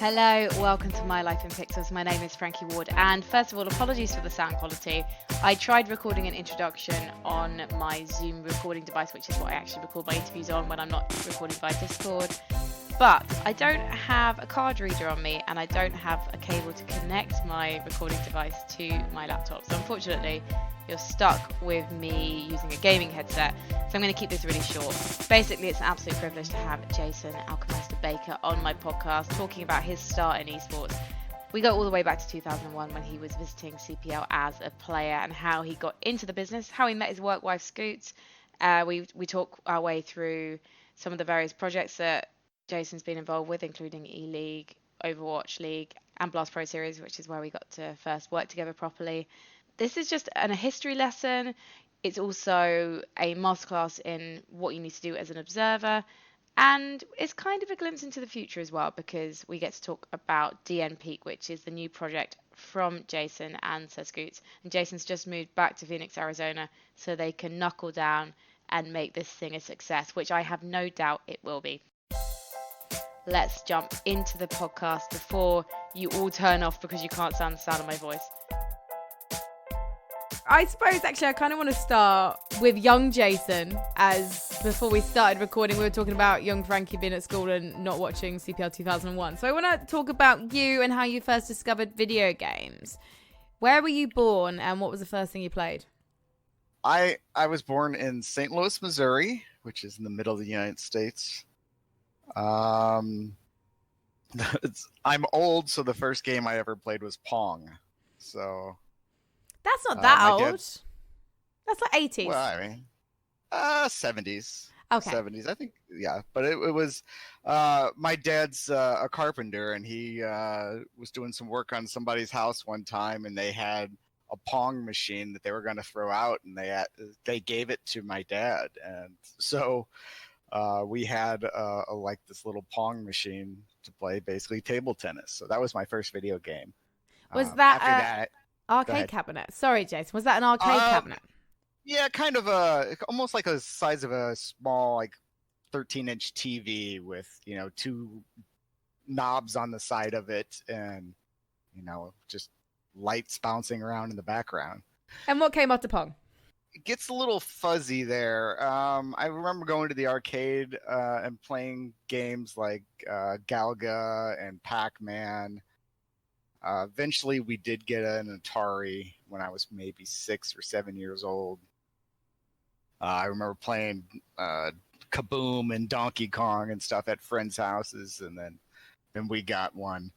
Hello, welcome to My Life in Pixels. My name is Frankie Ward, and first of all, apologies for the sound quality. I tried recording an introduction on my Zoom recording device, which is what I actually record my interviews on when I'm not recording via Discord. But I don't have a card reader on me, and I don't have a cable to connect my recording device to my laptop. So unfortunately, you're stuck with me using a gaming headset. So I'm going to keep this really short. Basically, it's an absolute privilege to have Jason Alchemist Baker on my podcast talking about his start in esports. We go all the way back to 2001 when he was visiting CPL as a player and how he got into the business, how he met his work wife Scoot. We talk our way through some of the various projects that Jason's been involved with, including ELEAGUE, Overwatch League, and Blast Pro Series, which is where we got to first work together properly. This is just a history lesson. It's also a masterclass in what you need to do as an observer. And it's kind of a glimpse into the future as well, because we get to talk about DNP, which is the new project from Jason and Sir Scoots. And Jason's just moved back to Phoenix, Arizona, so they can knuckle down and make this thing a success, which I have no doubt it will be. Let's jump into the podcast before you all turn off because you can't stand the sound of my voice. I suppose actually I kind of want to start with young Jason, as before we started recording we were talking about young Frankie being at school and not watching CPL 2001. So I want to talk about you and how you first discovered video games. Where were you born and what was the first thing you played? I was born in St. Louis, Missouri, which is in the middle of the United States. I'm old, so the first game I ever played was Pong. So that's not that old. That's like 80s. Well, I mean, 70s. Okay. 70s, I think. Yeah, but it was my dad's a carpenter, and he was doing some work on somebody's house one time, and they had a Pong machine that they were going to throw out, and they gave it to my dad, and so we had like this little Pong machine to play basically table tennis. So that was my first video game. Was that after that? Arcade cabinet. Sorry, Jason. Was that an arcade cabinet? Yeah, kind of almost like the size of a small, like 13-inch TV with, two knobs on the side of it and, just lights bouncing around in the background. And what came after Pong? It gets a little fuzzy there. I remember going to the arcade and playing games like Galaga and Pac-Man. Eventually, we did get an Atari when I was maybe 6 or 7 years old. I remember playing Kaboom and Donkey Kong and stuff at friends' houses, and then we got one.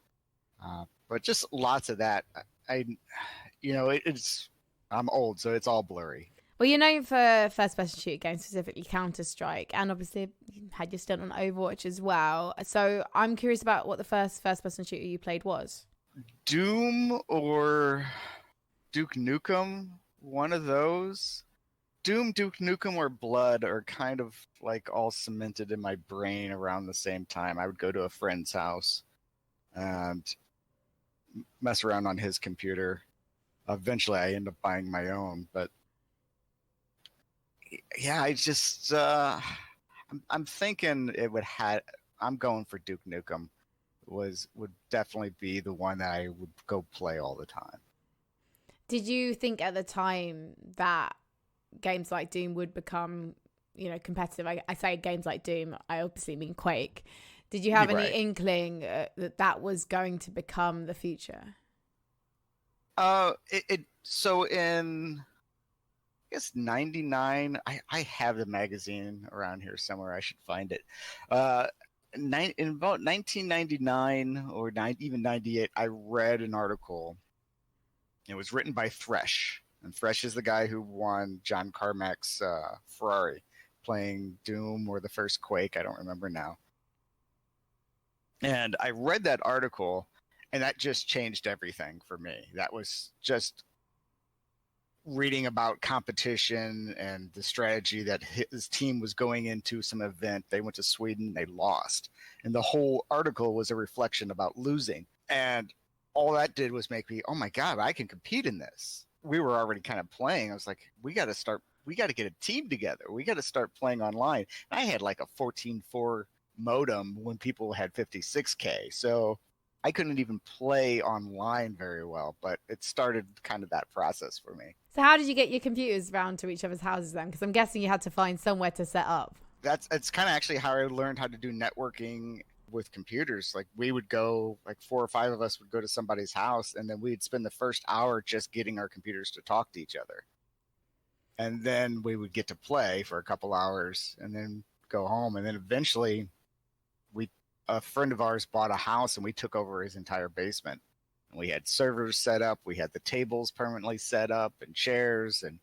But just lots of that. I'm old, so it's all blurry. Well, you're known for first-person shooter games, specifically Counter-Strike, and obviously you had your stint on Overwatch as well. So I'm curious about what the first-person shooter you played was. Doom or Duke Nukem, one of those. Doom, Duke Nukem, or Blood are kind of like all cemented in my brain around the same time. I would go to a friend's house and mess around on his computer. Eventually, I end up buying my own, but yeah, I just I'm thinking I'm going for Duke Nukem. Would definitely be the one that I would go play all the time. Did you think at the time that games like Doom would become, competitive? I say games like Doom, I obviously mean Quake. Did you have any inkling that was going to become the future? So in, I guess, 99, I have the magazine around here somewhere. I should find it. In about 1999 or even 98, I read an article. It was written by Thresh, and Thresh is the guy who won John Carmack's Ferrari, playing Doom or the first Quake. I don't remember now. And I read that article, and that just changed everything for me. That was just reading about competition and the strategy that his team was going into some event. They went to Sweden, they lost. And the whole article was a reflection about losing. And all that did was make me, oh my God, I can compete in this. We were already kind of playing. I was like, we got to get a team together. We got to start playing online. And I had like a 14.4 modem when people had 56K. So I couldn't even play online very well, but it started kind of that process for me. So how did you get your computers round to each other's houses then? Because I'm guessing you had to find somewhere to set up. It's kind of actually how I learned how to do networking with computers. Like we would go, like 4 or 5 of us would go to somebody's house, and then we'd spend the first hour just getting our computers to talk to each other. And then we would get to play for a couple hours and then go home. And then eventually a friend of ours bought a house and we took over his entire basement. And we had servers set up. We had the tables permanently set up and chairs, and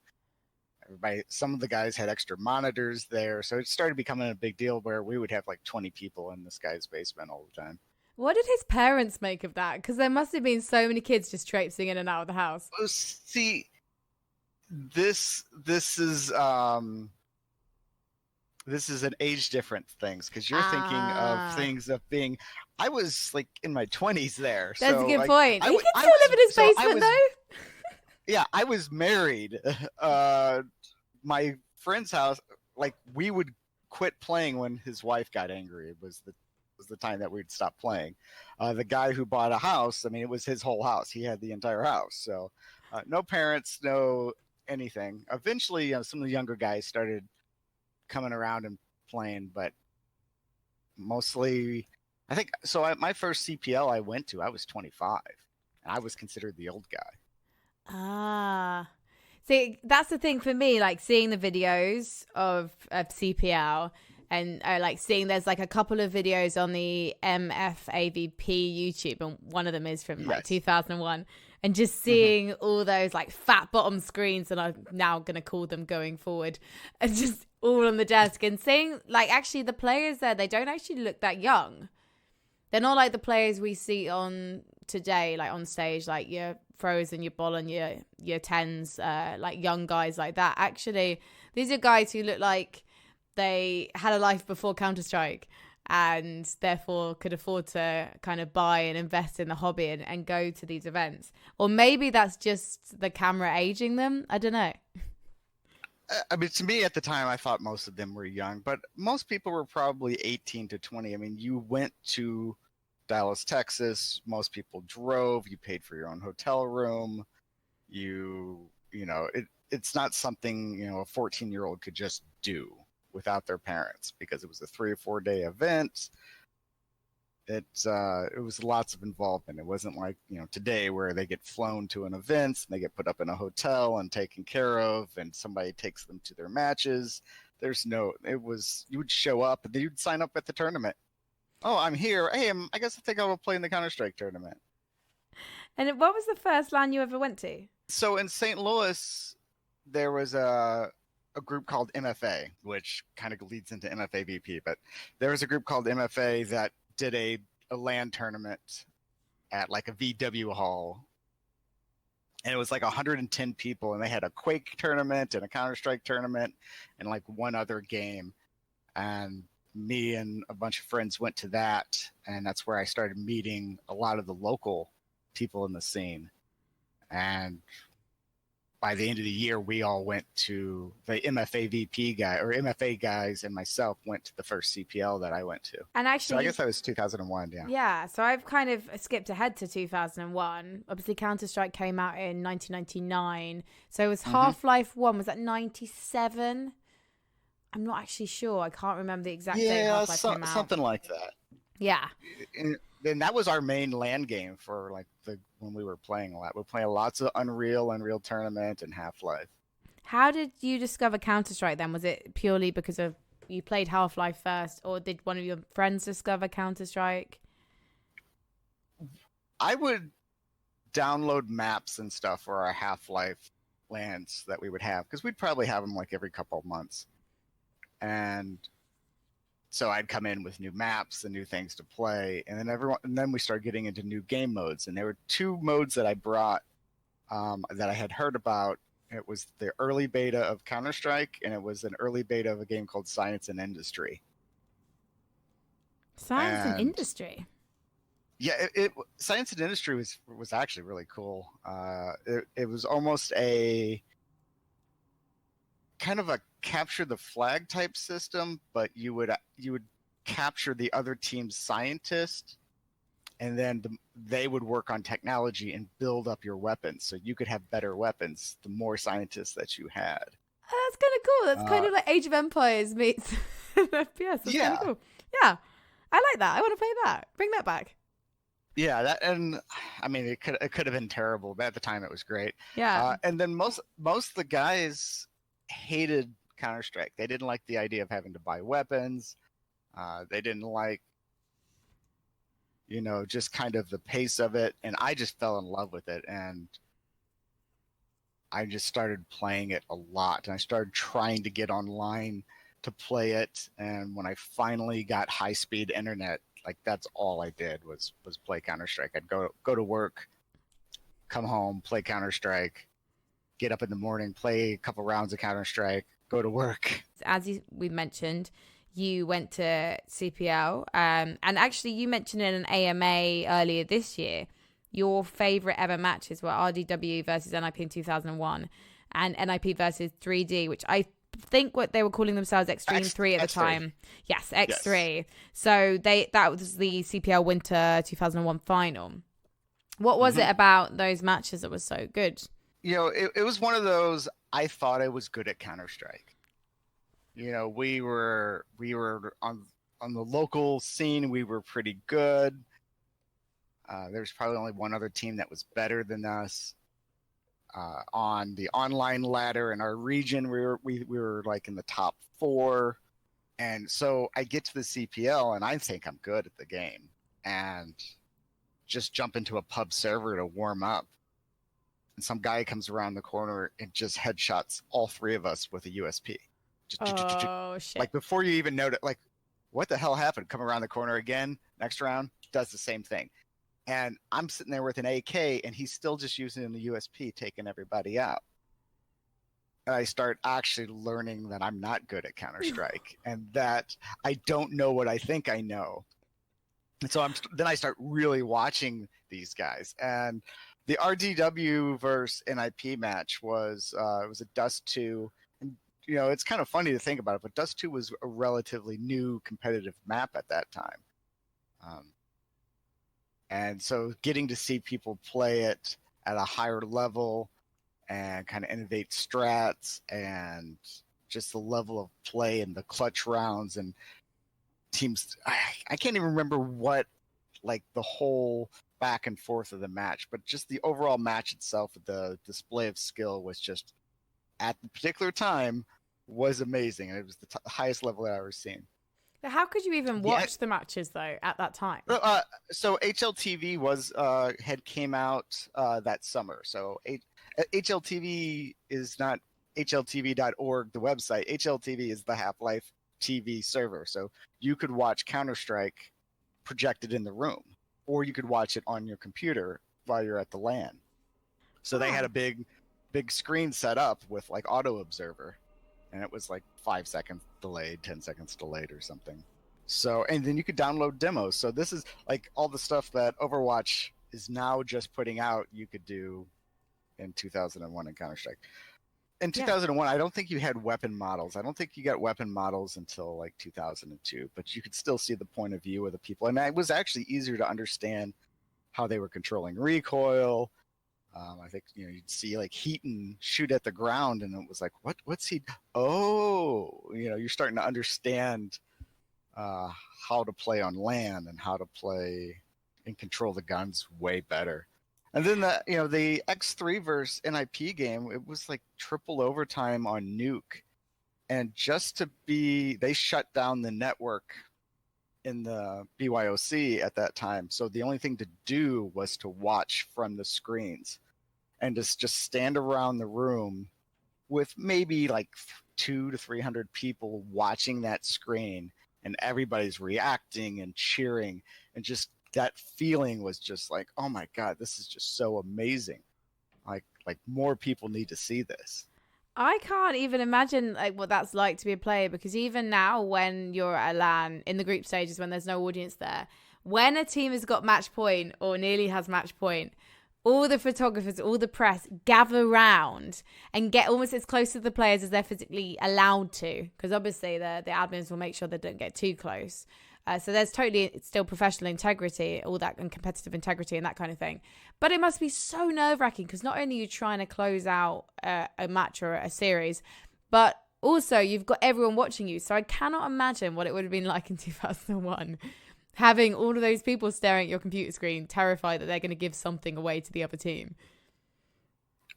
some of the guys had extra monitors there. So it started becoming a big deal where we would have like 20 people in this guy's basement all the time. What did his parents make of that? Because there must have been so many kids just traipsing in and out of the house. Oh, see, this is an age different things, because you're thinking of things of being. I was like in my 20s there. That's so, a good like, point. He can still live in his basement though. Yeah, I was married. My friend's house, like we would quit playing when his wife got angry. It was the time that we'd stop playing. The guy who bought a house, I mean, it was his whole house. He had the entire house. So no parents, no anything. Eventually, some of the younger guys started coming around and playing, but mostly, I think, so my first CPL I went to, I was 25, and I was considered the old guy. See, that's the thing for me, like seeing the videos of CPL and like seeing there's like a couple of videos on the MFAVP YouTube, and one of them is from like 2001, and just seeing all those like fat bottom screens, and I'm now going to call them going forward, and just all on the desk, and seeing like actually the players there, they don't actually look that young. They're not like the players we see on today, like on stage, like your throws and your ball and your tens, like young guys like that. Actually, these are guys who look like they had a life before Counter-Strike and therefore could afford to kind of buy and invest in the hobby and go to these events. Or maybe that's just the camera aging them. I don't know. I mean, to me at the time, I thought most of them were young, but most people were probably 18 to 20. I mean, you went to Dallas, Texas. Most people drove. You paid for your own hotel room. It's not something, a 14-year-old could just do without their parents, because it was a 3 or 4 day event. It was lots of involvement. It wasn't like, today where they get flown to an event and they get put up in a hotel and taken care of and somebody takes them to their matches. You would show up and then you'd sign up at the tournament. Oh, I'm here. Hey, I guess I think I'll play in the Counter-Strike tournament. And what was the first LAN you ever went to? So in St. Louis, there was a group called MFA, which kind of leads into MFA VP, but there was a group called MFA that did a LAN tournament at like a VW hall, and it was like 110 people, and they had a Quake tournament and a Counter-Strike tournament and like one other game, and me and a bunch of friends went to that, and that's where I started meeting a lot of the local people in the scene. And by the end of the year, we all went to the MFA VP guy, or MFA guys, and myself went to the first CPL that I went to. And actually, so I guess that was 2001. Yeah. So I've kind of skipped ahead to 2001. Obviously, Counter-Strike came out in 1999. So it was Half-Life 1. Was that 97? I'm not actually sure. I can't remember the exact date Half-Life came out. Something like that. Yeah. And that was our main LAN game for like when we were playing a lot. We were playing lots of Unreal Tournament, and Half-Life. How did you discover Counter-Strike then? Was it purely because of you played Half-Life first, or did one of your friends discover Counter-Strike? I would download maps and stuff for our Half-Life LANs that we would have, because we'd probably have them like every couple of months. And so I'd come in with new maps and new things to play, and then we started getting into new game modes. And there were 2 modes that I brought that I had heard about. It was the early beta of Counter-Strike, and it was an early beta of a game called Science and Industry. Science and Industry. Yeah, Science and Industry was actually really cool. It was almost a kind of a capture the flag type system, but you would capture the other team's scientist, and then they would work on technology and build up your weapons so you could have better weapons the more scientists that you had. Oh, that's kind of cool. That's kind of like Age of Empires meets FPS. That's kind of cool. Yeah, I like that. I want to play that. Bring that back. Yeah, that, and I mean, it could have been terrible, but at the time it was great. Yeah. And then most of the guys hated Counter-Strike. They didn't like the idea of having to buy weapons. They didn't like, just kind of the pace of it. And I just fell in love with it, and I just started playing it a lot. And I started trying to get online to play it. And when I finally got high-speed internet, like that's all I did was play Counter-Strike. I'd go to work, come home, play Counter-Strike, get up in the morning, play a couple rounds of Counter-Strike, go to work. As we mentioned, you went to CPL, and actually you mentioned in an AMA earlier this year, your favorite ever matches were RDW versus NIP in 2001 and NIP versus 3D, which I think what they were calling themselves Extreme 3 at the time. Yes, X3. Yes. So that was the CPL Winter 2001 final. What was it about those matches that was so good? It was one of those, I thought I was good at Counter-Strike. We were on the local scene, we were pretty good. There's probably only one other team that was better than us. On the online ladder in our region, we were like in the top 4. And so I get to the CPL and I think I'm good at the game, and just jump into a pub server to warm up. And some guy comes around the corner and just headshots all 3 of us with a USP. Oh, shit. Like before you even know it, like, what the hell happened? Come around the corner again, next round, does the same thing. And I'm sitting there with an AK, and he's still just using the USP, taking everybody out. And I start actually learning that I'm not good at Counter-Strike, and that I don't know what I think I know. And so then I start really watching these guys. And the RDW versus NIP match was it was a Dust 2. And, it's kind of funny to think about it, but Dust 2 was a relatively new competitive map at that time. And so getting to see people play it at a higher level and kind of innovate strats and just the level of play and the clutch rounds and teams, I can't even remember what, like the whole back and forth of the match, but just the overall match itself, the display of skill was just, at the particular time, was amazing. And it was the highest level I've ever seen. How could you even watch the matches though at that time? So HLTV had came out that summer. So HLTV is not HLTV.org, the website. HLTV is the Half-Life TV server. So you could watch Counter-Strike projected in the room, or you could watch it on your computer while you're at the LAN. So they had a big screen set up with like auto observer. And it was like 5 seconds delayed, 10 seconds delayed or something. So, and then you could download demos. So this is like all the stuff that Overwatch is now just putting out, you could do in 2001 in Counter-Strike. In 2001, I don't think you had weapon models. I don't think you got weapon models until like 2002, but you could still see the point of view of the people. And it was actually easier to understand how they were controlling recoil. I think, you'd see like Heaton shoot at the ground and it was like, what's he? Oh, you're starting to understand how to play on LAN and how to play and control the guns way better. And then the X3 versus NIP game, it was like triple overtime on Nuke. And they shut down the network in the BYOC at that time. So the only thing to do was to watch from the screens and just stand around the room with maybe like 200 to 300 people watching that screen, and everybody's reacting and cheering, and just that feeling was just like, oh my God, this is just so amazing. Like more people need to see this. I can't even imagine like what that's like to be a player, because even now when you're at a LAN in the group stages, when there's no audience there, when a team has got match point or nearly has match point, all the photographers, all the press gather round and get almost as close to the players as they're physically allowed to, because obviously the admins will make sure they don't get too close. So there's totally still professional integrity, all that, and competitive integrity and that kind of thing. But it must be so nerve-wracking because not only are you trying to close out a match or a series, but also you've got everyone watching you. So I cannot imagine what it would have been like in 2001, having all of those people staring at your computer screen, terrified that they're going to give something away to the other team.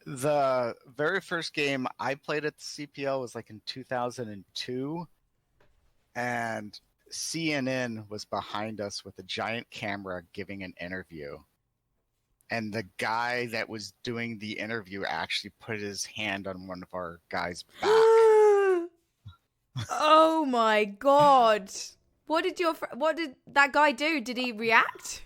The very first game I played at the CPL was like in 2002, and CNN was behind us with a giant camera giving an interview. And the guy that was doing the interview actually put his hand on one of our guys' back. Oh my God. What did that guy do? Did he react?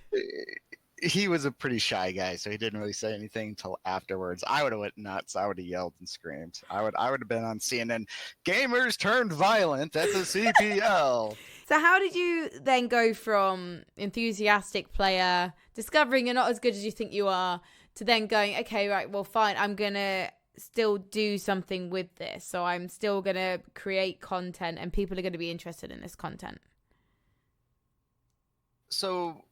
He was a pretty shy guy, so he didn't really say anything until afterwards. I would have went nuts. I would have yelled and screamed. I would have been on CNN. Gamers turned violent at the CPL. So how did you then go from enthusiastic player, discovering you're not as good as you think you are, to then going, okay, right, well, fine, I'm going to still do something with this. So I'm still going to create content and people are going to be interested in this content. So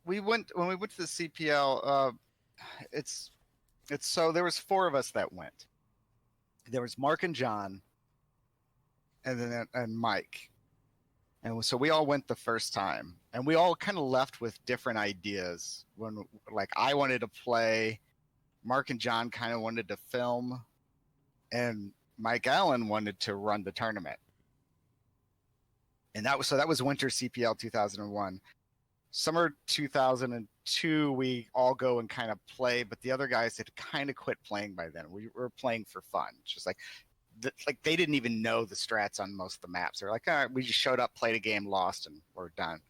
when we went to the CPL, it's so there was 4 of us that went. There was Mark and John, and Mike, and so we all went the first time, and we all kind of left with different ideas. When like I wanted to play, Mark and John kind of wanted to film, and Mike Allen wanted to run the tournament, and that was Winter CPL 2001. Summer 2002, we all go and kind of play, but the other guys had kind of quit playing by then. We were playing for fun. Just like they didn't even know the strats on most of the maps. They're like, all right, we just showed up, played a game, lost, and we're done.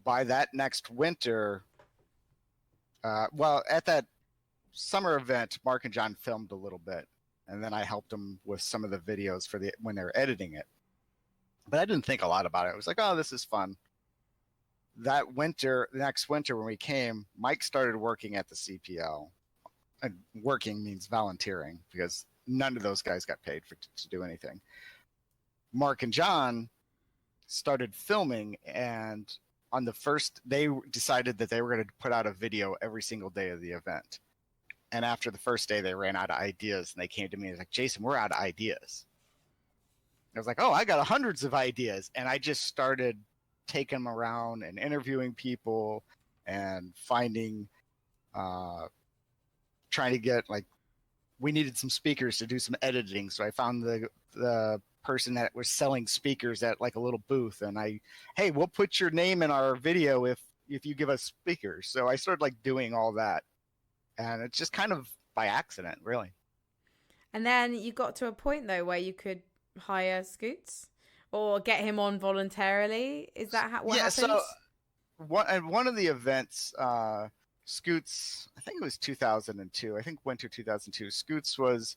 By that next winter, at that summer event, Mark and John filmed a little bit, and then I helped them with some of the videos when they were editing it. But I didn't think a lot about it. I was like, oh, this is fun. The next winter when we came, Mike started working at the CPL. And working means volunteering because none of those guys got paid to do anything. Mark and John started filming, and on the first, they decided that they were going to put out a video every single day of the event. And after the first day, they ran out of ideas, and they came to me and was like, Jason, we're out of ideas. I was like, oh, I got hundreds of ideas. And I just started taking them around and interviewing people and finding, trying to get, like, we needed some speakers to do some editing. So I found the person that was selling speakers at like a little booth, and hey, we'll put your name in our video if you give us speakers. So I started like doing all that, and it's just kind of by accident, really. And then you got to a point though where you could hire Scoots or get him on voluntarily. Is that what happened? So one of the events, Scoots, I think it was 2002. I think winter 2002. Scoots was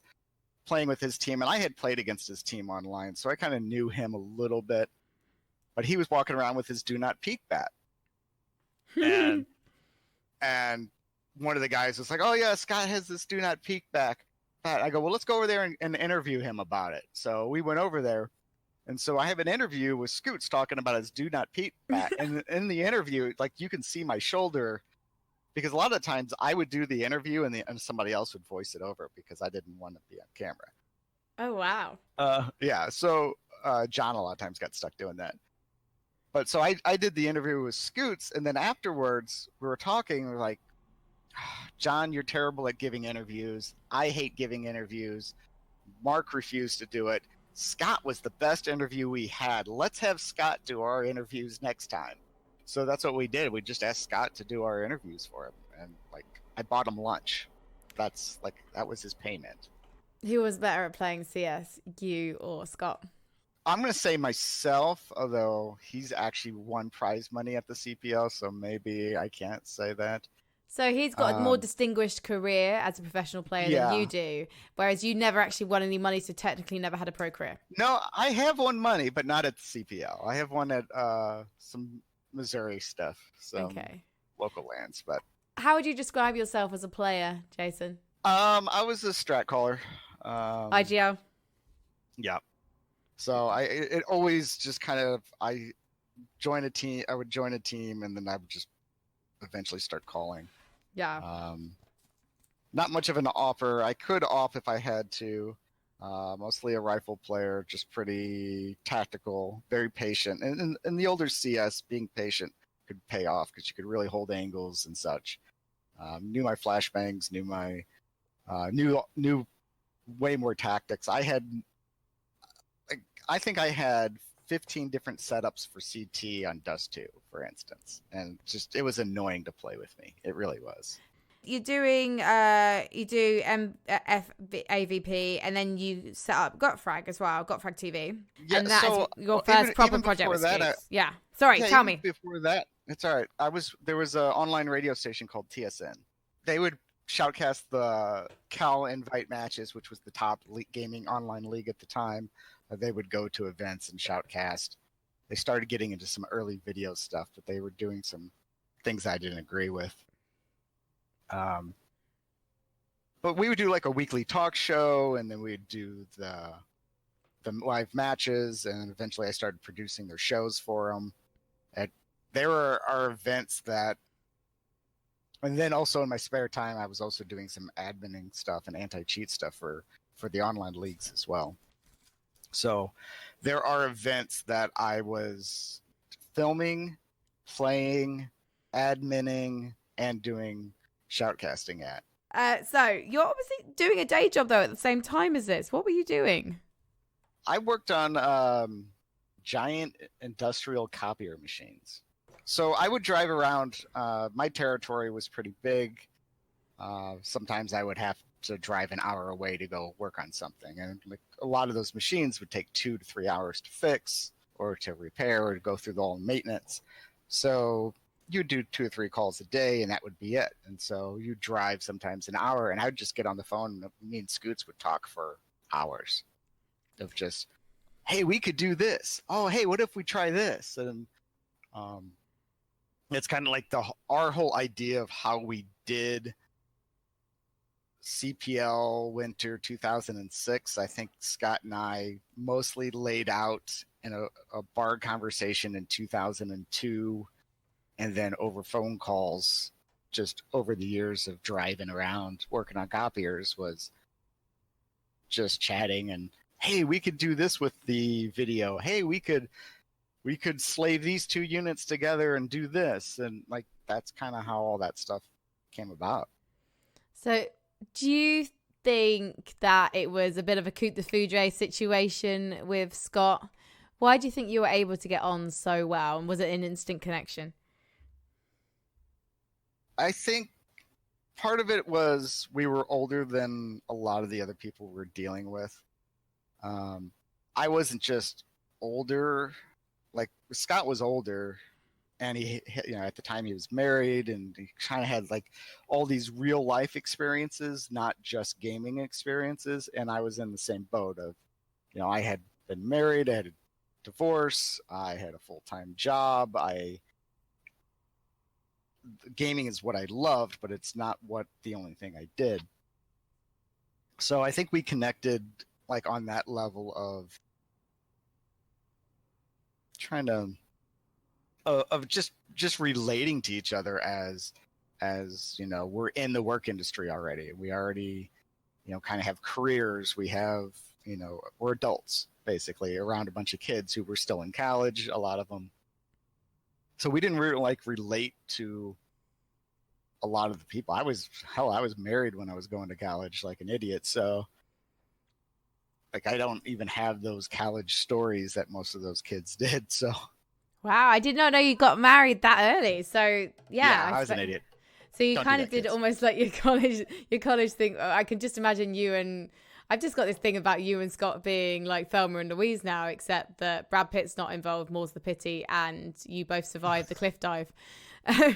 playing with his team, and I had played against his team online, so I kind of knew him a little bit. But he was walking around with his Do Not Peek bat, and one of the guys was like, "Oh yeah, Scott has this Do Not Peek bat." I go, "Well, let's go over there and interview him about it." So we went over there, and so I have an interview with Scoots talking about his Do Not Peek bat, and in the interview, like you can see my shoulder. Because a lot of times I would do the interview and somebody else would voice it over because I didn't want to be on camera. Oh, wow. Yeah. So John a lot of times got stuck doing that. But so I did the interview with Scoots, and then afterwards we were talking. We're like, John, you're terrible at giving interviews. I hate giving interviews. Mark refused to do it. Scott was the best interview we had. Let's have Scott do our interviews next time. So that's what we did. We just asked Scott to do our interviews for him, and like I bought him lunch. That was his payment. Who was better at playing CS, you or Scott? I'm gonna say myself, although he's actually won prize money at the CPL, so maybe I can't say that. So he's got a more distinguished career as a professional player than you do, whereas you never actually won any money, so technically never had a pro career. No, I have won money, but not at the CPL. I have won at some Missouri stuff, so local lands. But how would you describe yourself as a player, Jason? I was a strat caller. IGL. Yeah. So it always just kind of join a team. I would join a team, and then I would just eventually start calling. Yeah. Not much of an offer. I could off if I had to. Mostly a rifle player, just pretty tactical, very patient. And in the older CS, being patient could pay off because you could really hold angles and such. Knew my flashbangs, knew my knew way more tactics. I think I had 15 different setups for CT on Dust 2, for instance, and just it was annoying to play with me. It really was. You're doing you do AVP, and then you set up GotFrag as well, GotFrag TV. Yeah, and that's so your first proper project with Scoots. Yeah. Sorry, tell me. Before that, it's all right. There was an online radio station called TSN. They would shoutcast the Cal Invite matches, which was the top gaming online league at the time. They would go to events and shoutcast. They started getting into some early video stuff, but they were doing some things I didn't agree with. But we would do like a weekly talk show, and then we'd do the live matches, and eventually I started producing their shows for them. There are events that, and then also in my spare time, I was also doing some adminning stuff and anti-cheat stuff for the online leagues as well. So there are events that I was filming, playing, adminning, and doing shoutcasting at. So you're obviously doing a day job though at the same time as this. What were you doing? I worked on giant industrial copier machines. So I would drive around. My territory was pretty big. Sometimes I would have to drive an hour away to go work on something, and like a lot of those machines would take 2 to 3 hours to fix or to repair or to go through the whole maintenance. So you do 2 or 3 calls a day, and that would be it. And so you drive sometimes an hour, and I would just get on the phone, and me and Scoots would talk for hours of just, hey, we could do this. Oh, hey, what if we try this? And it's kind of like our whole idea of how we did CPL winter 2006. I think Scott and I mostly laid out in a bar conversation in 2002, and then over phone calls just over the years of driving around working on copiers was just chatting and, hey, we could do this with the video. Hey, we could slave these 2 units together and do this. And like, that's kind of how all that stuff came about. So do you think that it was a bit of a coup de foudre situation with Scott? Why do you think you were able to get on so well? And was it an instant connection? I think part of it was we were older than a lot of the other people we were dealing with. I wasn't just older. Like Scott was older, and he, at the time he was married, and he kind of had like all these real life experiences, not just gaming experiences. And I was in the same boat of, I had been married, I had a divorce, I had a full-time job. Gaming is what I loved, but it's not the only thing I did. So I think we connected like on that level of trying to of just relating to each other as we're in the work industry already. We already kind of have careers. We have we're adults basically around a bunch of kids who were still in college, a lot of them. So we didn't really relate to a lot of the people. I was married when I was going to college like an idiot. So like I don't even have those college stories that most of those kids did. So wow, I did not know you got married that early. So yeah, I was an idiot. So you kind of did almost like your college thing. I can just imagine you and I've just got this thing about you and Scott being like Thelma and Louise now, except that Brad Pitt's not involved, more's the pity, and you both survived the cliff dive. But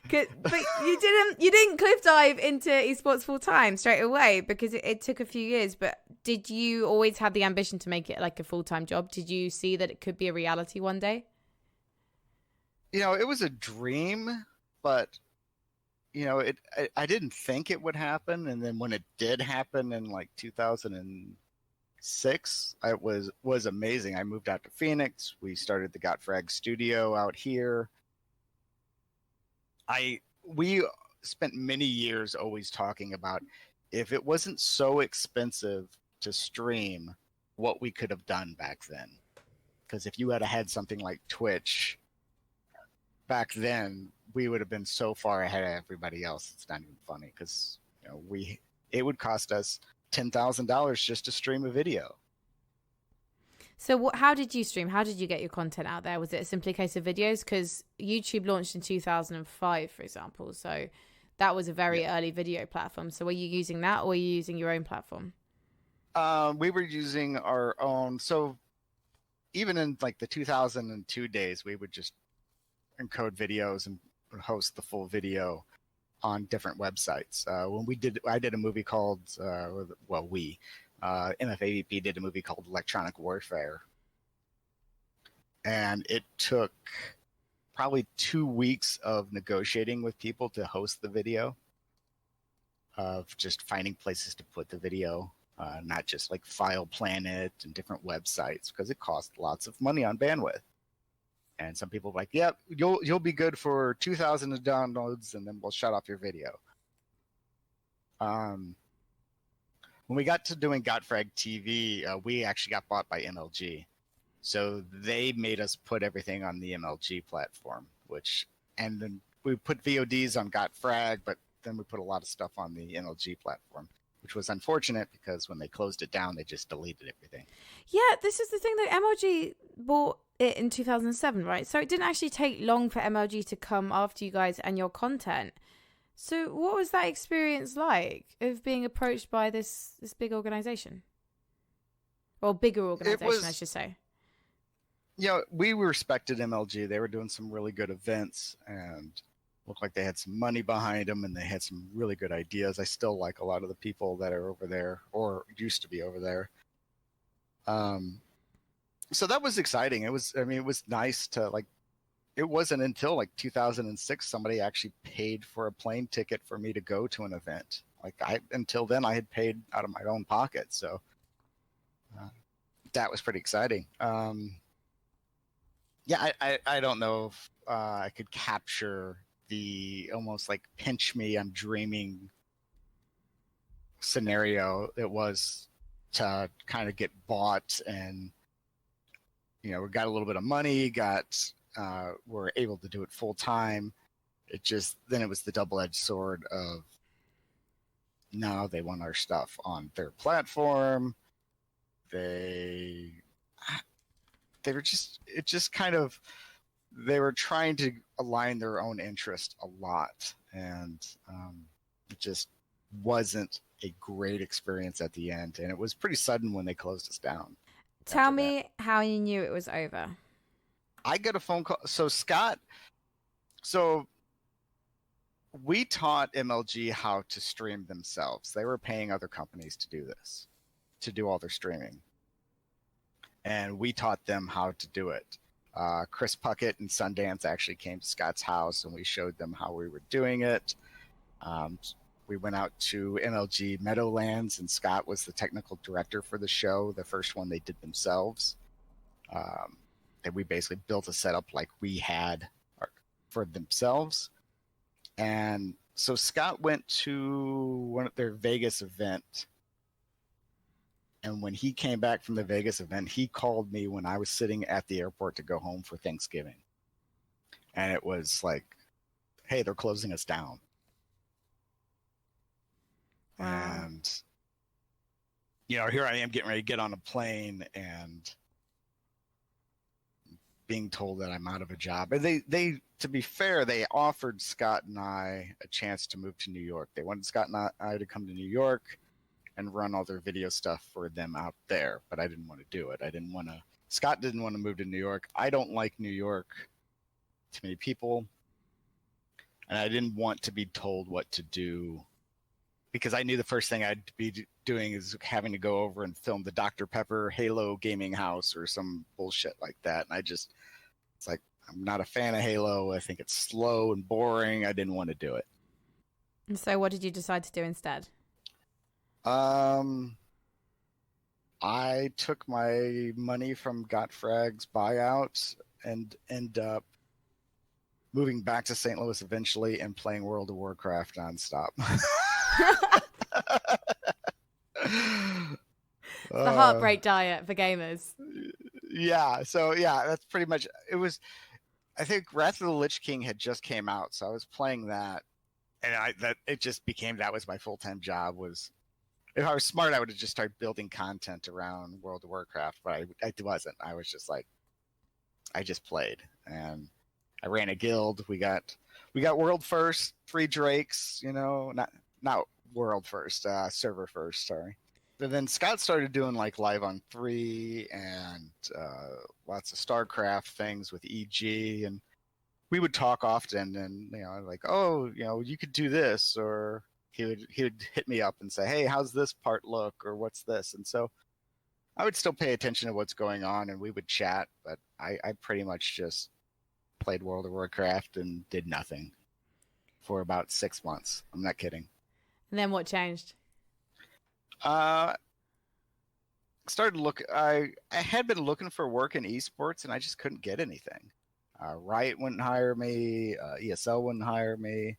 you didn't cliff dive into esports full time straight away because it took a few years. But did you always have the ambition to make it like a full time job? Did you see that it could be a reality one day? It was a dream, but I didn't think it would happen. And then when it did happen in like 2006, 2006. It was amazing. I moved out to Phoenix. We started the GotFrag studio out here. We spent many years always talking about if it wasn't so expensive to stream, what we could have done back then. Because if you had something like Twitch back then, we would have been so far ahead of everybody else. It's not even funny because it would cost us $10,000 just to stream a video. So how did you stream? How did you get your content out there? Was it simply a case of videos? Because YouTube launched in 2005, for example. So that was a very early video platform. So were you using that, or were you using your own platform? We were using our own. So even in like the 2002 days, we would just encode videos and host the full video on different websites. I did a movie called, MFAVP did a movie called Electronic Warfare. And it took probably 2 weeks of negotiating with people to host the video, of just finding places to put the video, not just like File Planet and different websites, because it costs lots of money on bandwidth. And some people were like, "Yep, you'll be good for 2,000 downloads, and then we'll shut off your video." When we got to doing GotFrag TV, we actually got bought by MLG, so they made us put everything on the MLG platform. And then we put VODs on GotFrag, but then we put a lot of stuff on the MLG platform, which was unfortunate because when they closed it down, they just deleted everything. Yeah, this is the thing that MLG bought it in 2007, right? So it didn't actually take long for MLG to come after you guys and your content. So what was that experience like of being approached by this big organization? Or bigger organization, I should say. We respected MLG. They were doing some really good events and looked like they had some money behind them, and they had some really good ideas. I still like a lot of the people that are over there, or used to be over there. So that was exciting. It was nice to it wasn't until 2006 somebody actually paid for a plane ticket for me to go to an event. Until then I had paid out of my own pocket. So that was pretty exciting. I don't know if I could capture the almost like pinch me, I'm dreaming scenario it was to kind of get bought, and we got a little bit of money, were able to do it full time. Then it was the double-edged sword of now they want our stuff on their platform. They were they were trying to align their own interest a lot, and it just wasn't a great experience at the end, and it was pretty sudden when they closed us down. Tell me how you knew it was over. I got a phone call. So we taught MLG how to stream themselves. They were paying other companies to do this, to do all their streaming. And we taught them how to do it. Chris Puckett and Sundance actually came to Scott's house, and we showed them how we were doing it. We went out to MLG Meadowlands, and Scott was the technical director for the show, the first one they did themselves. And we basically built a setup like we had for themselves. And so Scott went to one of their Vegas event. And when he came back from the Vegas event, he called me when I was sitting at the airport to go home for Thanksgiving. And it was like, hey, they're closing us down. Wow. And, here I am getting ready to get on a plane and being told that I'm out of a job. And they to be fair, they offered Scott and I a chance to move to New York. They wanted Scott and I to come to New York and run all their video stuff for them out there, but I didn't want to do it. Scott didn't want to move to New York. I don't like New York. Too many people. And I didn't want to be told what to do, because I knew the first thing I'd be doing is having to go over and film the Dr. Pepper Halo gaming house or some bullshit like that. And it's like, I'm not a fan of Halo. I think it's slow and boring. I didn't want to do it. And so what did you decide to do instead? I I took my money from GotFrag's buyout and end up moving back to St. Louis eventually and playing World of Warcraft nonstop. The heartbreak diet for gamers. Yeah, so yeah, that's pretty much it. Was, I think Wrath of the Lich King had just came out, so I was playing that, and it just became that was my full-time job. Was, if I was smart, I would have just started building content around World of Warcraft, but I wasn't. I was just like, I just played, and I ran a guild. We got world first, 3 drakes, not world first, server first, sorry. And then Scott started doing like live on 3 and lots of StarCraft things with EG, and we would talk often, and like, oh, you could do this, or he would hit me up and say, hey, how's this part look, or what's this? And so I would still pay attention to what's going on, and we would chat, but I pretty much just played World of Warcraft and did nothing for about 6 months. I'm not kidding. And then what changed? Started look. I had been looking for work in esports, and I just couldn't get anything. Riot wouldn't hire me. ESL wouldn't hire me.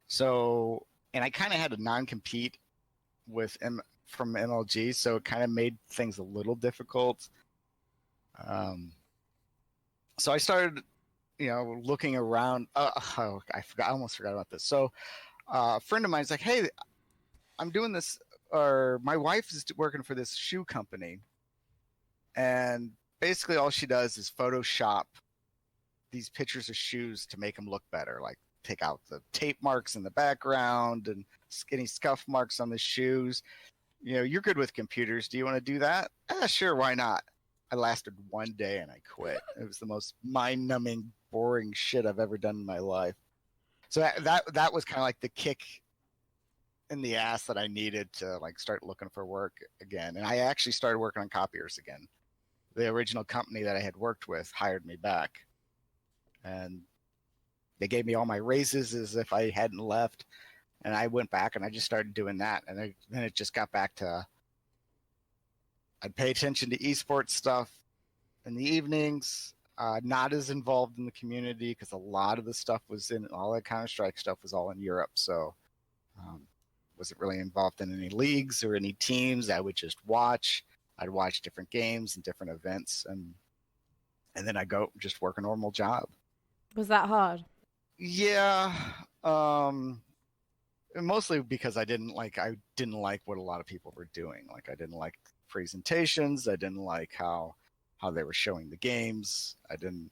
So, and I kind of had a non-compete with from MLG, so it kind of made things a little difficult. So I started, looking around. I almost forgot about this. So, a friend of mine's like, "Hey, I'm doing this, or my wife is working for this shoe company, and basically all she does is Photoshop these pictures of shoes to make them look better, like take out the tape marks in the background and any scuff marks on the shoes. You're good with computers. Do you want to do that? Sure, why not?" I lasted 1 day and I quit. It was the most mind-numbing, boring shit I've ever done in my life. So that was kind of like the kick in the ass that I needed to like start looking for work again. And I actually started working on copiers again. The original company that I had worked with hired me back, and they gave me all my raises as if I hadn't left. And I went back and I just started doing that. And then it just got back to, I'd pay attention to esports stuff in the evenings, not as involved in the community because a lot of the stuff was in, all that Counter-Strike stuff was all in Europe. So wasn't really involved in any leagues or any teams. I would just watch. I'd watch different games and different events, and then I go just work a normal job. Was that hard? Yeah. Mostly because I didn't like what a lot of people were doing. Like I didn't like presentations. I didn't like how they were showing the games. I didn't,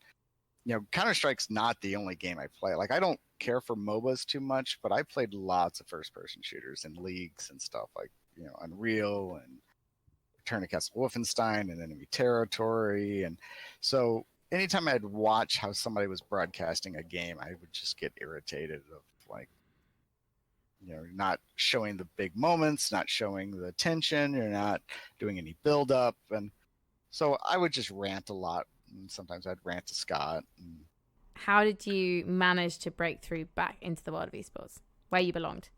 Counter-Strike's not the only game I play. Like I don't care for MOBAs too much, but I played lots of first-person shooters and leagues and stuff like, Unreal and Return to Castle Wolfenstein and Enemy Territory. And so anytime I'd watch how somebody was broadcasting a game, I would just get irritated of like, not showing the big moments, not showing the tension, you're not doing any build up. And so I would just rant a lot. And sometimes I'd rant to Scott. How did you manage to break through back into the world of esports, where you belonged?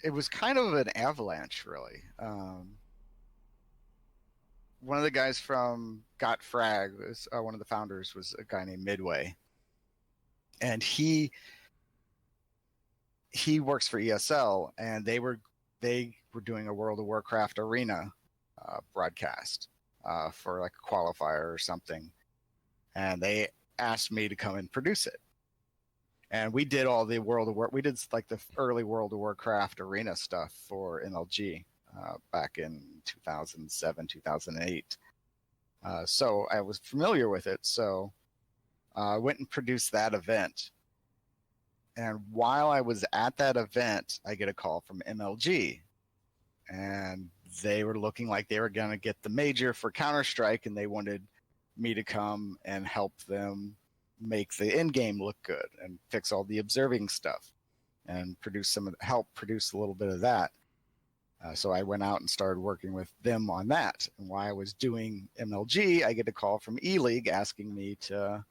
It was kind of an avalanche, really. One of the guys from GotFrag, was, one of the founders, was a guy named Midway. And he works for ESL, and they were doing a World of Warcraft arena broadcast for like a qualifier or something, and they asked me to come and produce it. And we did all the we did like the early World of Warcraft arena stuff for MLG back in 2007, 2008. So I was familiar with it. So I went and produced that event. And while I was at that event, I get a call from MLG, and they were looking like they were going to get the major for Counter-Strike, and they wanted me to come and help them make the end game look good and fix all the observing stuff and help produce a little bit of that. So I went out and started working with them on that. And while I was doing MLG, I get a call from ELEAGUE asking me to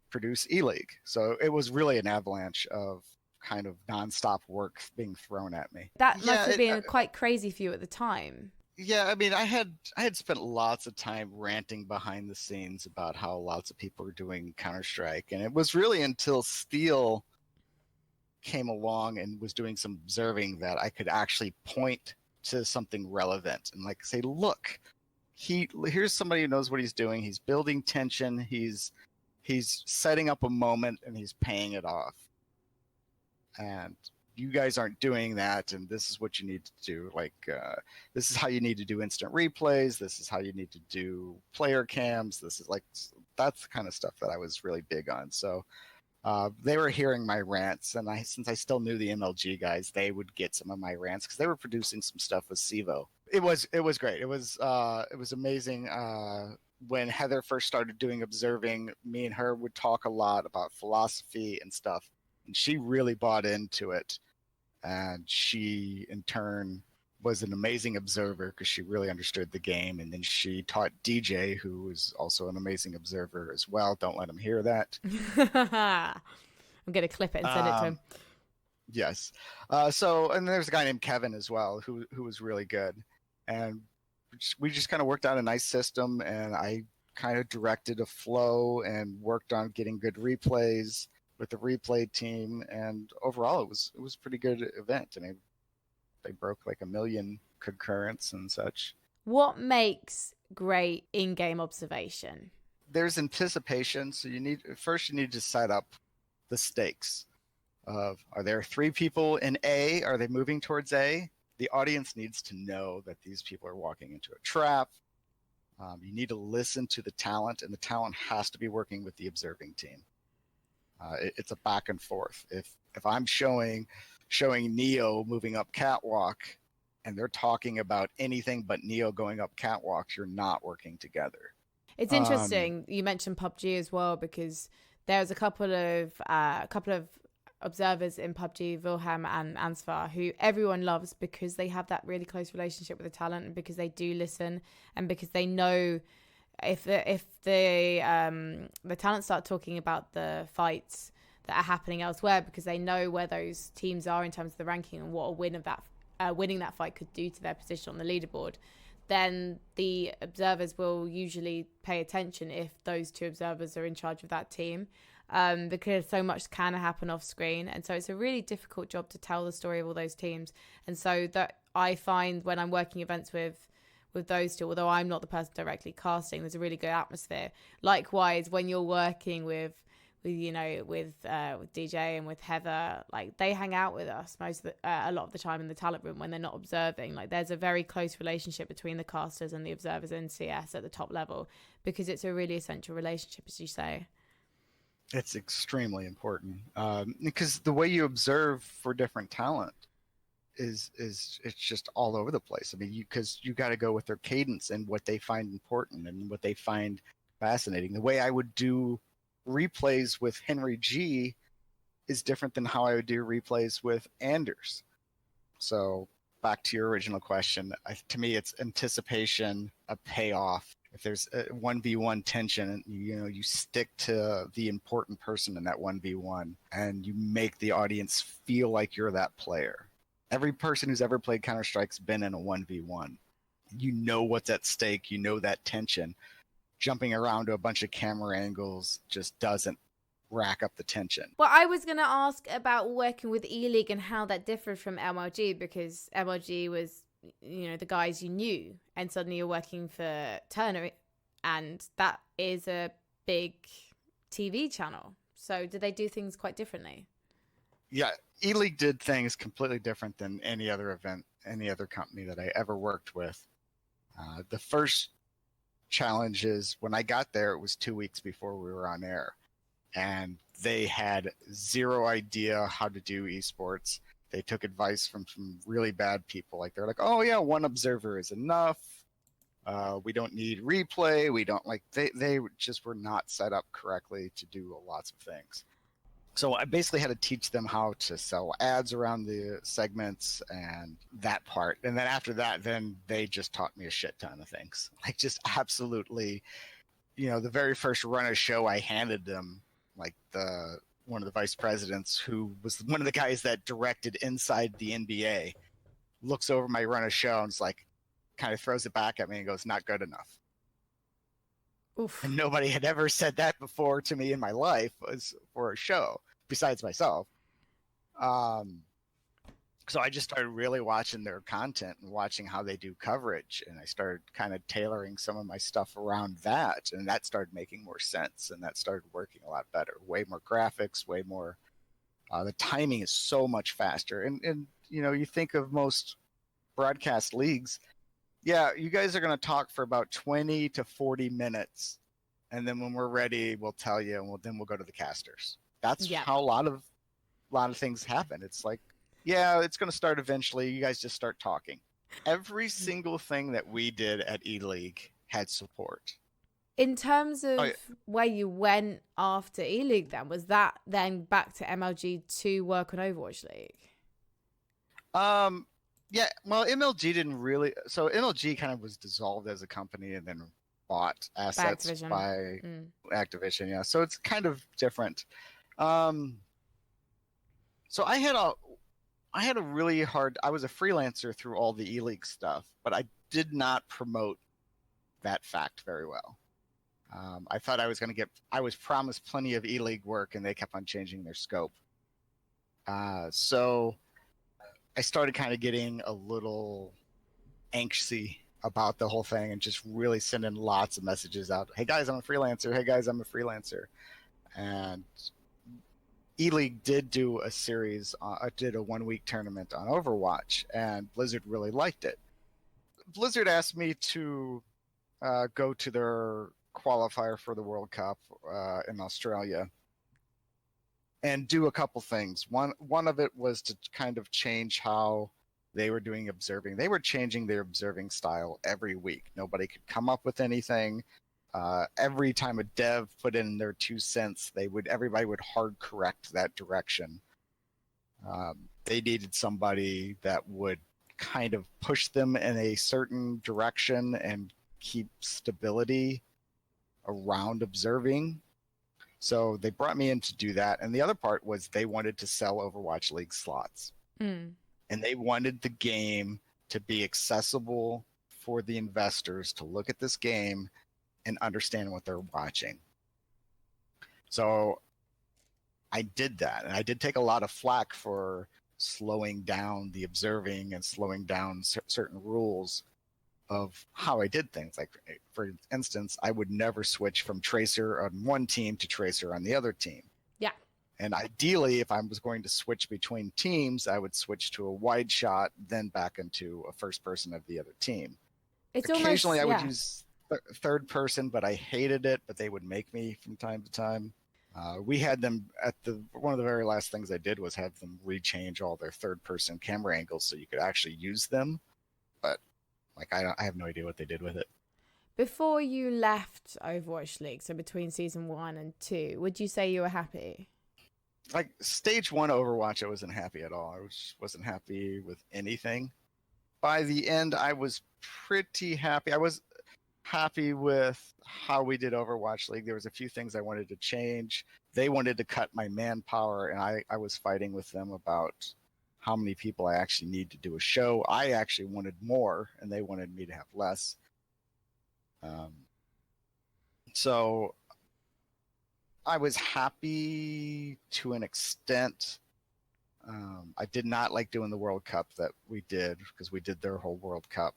produce ELEAGUE. So it was really an avalanche of kind of nonstop work being thrown at me. That must Yeah, have been quite crazy for you at the time. yeah, I mean, I had spent lots of time ranting behind the scenes about how lots of people were doing Counter-Strike, and it was really until Steel came along and was doing some observing that I could actually point to something relevant and like say, look, here's somebody who knows what he's doing. He's building tension. He's setting up a moment and he's paying it off. And you guys aren't doing that, and this is what you need to do. Like, this is how you need to do instant replays. This is how you need to do player cams. This is like, that's the kind of stuff that I was really big on. So they were hearing my rants, and since I still knew the MLG guys, they would get some of my rants because they were producing some stuff with Sivo. It was great. It was amazing. When Heather first started doing observing, me and her would talk a lot about philosophy and stuff, and she really bought into it. And she, in turn, was an amazing observer because she really understood the game. And then she taught DJ, who was also an amazing observer as well. Don't let him hear that. I'm going to clip it and send it to him. Yes. And there's a guy named Kevin as well, who was really good. And we just kind of worked out a nice system, and I kind of directed a flow and worked on getting good replays with the replay team, and overall it was a pretty good event, and they broke like 1 million concurrents and such. What makes great in-game observation? There's anticipation, so you need to set up the stakes of, are there 3 people in A? Are they moving towards A? The audience needs to know that these people are walking into a trap. You need to listen to the talent, and the talent has to be working with the observing team. It's a back and forth. If I'm showing Neo moving up catwalk, and they're talking about anything but Neo going up catwalks, you're not working together. It's interesting you mentioned PUBG as well, because there's a couple of observers in PUBG, Wilhelm and Ansvar, who everyone loves because they have that really close relationship with the talent, and because they do listen, and because they know if the talent start talking about the fights that are happening elsewhere, because they know where those teams are in terms of the ranking and what a win of that winning that fight could do to their position on the leaderboard, then the observers will usually pay attention if those 2 observers are in charge of that team, because so much can happen off screen, and so it's a really difficult job to tell the story of all those teams. And so that I find when I'm working events with those 2, although I'm not the person directly casting, there's a really good atmosphere. Likewise, when you're working with DJ and with Heather, like, they hang out with us a lot of the time in the talent room when they're not observing. Like, there's a very close relationship between the casters and the observers in CS at the top level, because it's a really essential relationship, as you say. It's extremely important, because the way you observe for different talent is it's just all over the place. I mean, because you got to go with their cadence and what they find important and what they find fascinating. The way I would do replays with Henry G is different than how I would do replays with Anders. So back to your original question, to me, it's anticipation, a payoff. If there's a 1v1 tension, you stick to the important person in that 1v1, and you make the audience feel like you're that player. Every person who's ever played Counter-Strike's been in a 1v1. You know what's at stake. You know that tension. Jumping around to a bunch of camera angles just doesn't rack up the tension. Well, I was going to ask about working with ELEAGUE and how that differed from MLG, because MLG was, the guys you knew, and suddenly you're working for Turner, and that is a big TV channel. So did they do things quite differently? Yeah, ELEAGUE did things completely different than any other event, any other company that I ever worked with. The first challenge is, when I got there, it was 2 weeks before we were on air, and they had zero idea how to do esports. They took advice from some really bad people. Like, they're like, oh yeah, 1 observer is enough. We don't need replay. We don't they just were not set up correctly to do lots of things. So I basically had to teach them how to sell ads around the segments and that part. And then after that, then they just taught me a shit ton of things. Like, just absolutely, the very first run of show I handed them, like the one of the vice presidents, who was one of the guys that directed Inside the NBA, looks over my run of show and is like, kind of throws it back at me and goes, "Not good enough." Oof. And nobody had ever said that before to me in my life was for a show besides myself. So I just started really watching their content and watching how they do coverage. And I started kind of tailoring some of my stuff around that. And that started making more sense. And that started working a lot better. Way more graphics, way more. The timing is so much faster. And you know, you think of most broadcast leagues. Yeah, you guys are going to talk for about 20 to 40 minutes. And then when we're ready, we'll tell you, and then we'll go to the casters. That's how a lot of things happen. It's like, yeah, it's going to start eventually. You guys just start talking. Every single thing that we did at ELEAGUE had support. In terms of where you went after ELEAGUE, then was that then back to MLG to work on Overwatch League? Yeah, well, MLG didn't really. So MLG kind of was dissolved as a company and then bought assets by Activision. Yeah, so it's kind of different. So I had a really hard. I was a freelancer through all the ELEAGUE stuff, but I did not promote that fact very well. I thought I was going to get. I was promised plenty of ELEAGUE work, and they kept on changing their scope. So I started kind of getting a little anxious about the whole thing, and just really sending lots of messages out. Hey guys, I'm a freelancer. Hey guys, I'm a freelancer. And ELEAGUE did do a series, did a 1 week tournament on Overwatch, and Blizzard really liked it. Blizzard asked me to go to their qualifier for the World Cup in Australia and do a couple things. One of it was to kind of change how they were doing observing. They were changing their observing style every week. Nobody could come up with anything. Every time a dev put in their 2 cents, everybody would hard correct that direction. They needed somebody that would kind of push them in a certain direction and keep stability around observing. So they brought me in to do that. And the other part was they wanted to sell Overwatch League slots. And they wanted the game to be accessible for the investors to look at this game and understand what they're watching. So I did that. And I did take a lot of flack for slowing down the observing and slowing down certain rules of how I did things. Like, for instance, I would never switch from Tracer on one team to Tracer on the other team. Yeah. And ideally, if I was going to switch between teams, I would switch to a wide shot, then back into a first person of the other team. Occasionally, I would use third person, but I hated it, but they would make me from time to time. We had them one of the very last things I did was have them rechange all their third person camera angles so you could actually use them. But I have no idea what they did with it. Before you left Overwatch League, so between season 1 and 2, would you say you were happy? Like stage 1 Overwatch, I wasn't happy at all. I wasn't happy with anything. By the end, I was pretty happy. I was happy with how we did Overwatch League. There was a few things I wanted to change. They wanted to cut my manpower, and I was fighting with them about how many people I actually need to do a show. I actually wanted more, and they wanted me to have less. So I was happy to an extent. I did not like doing the World Cup that we did because we did their whole World Cup.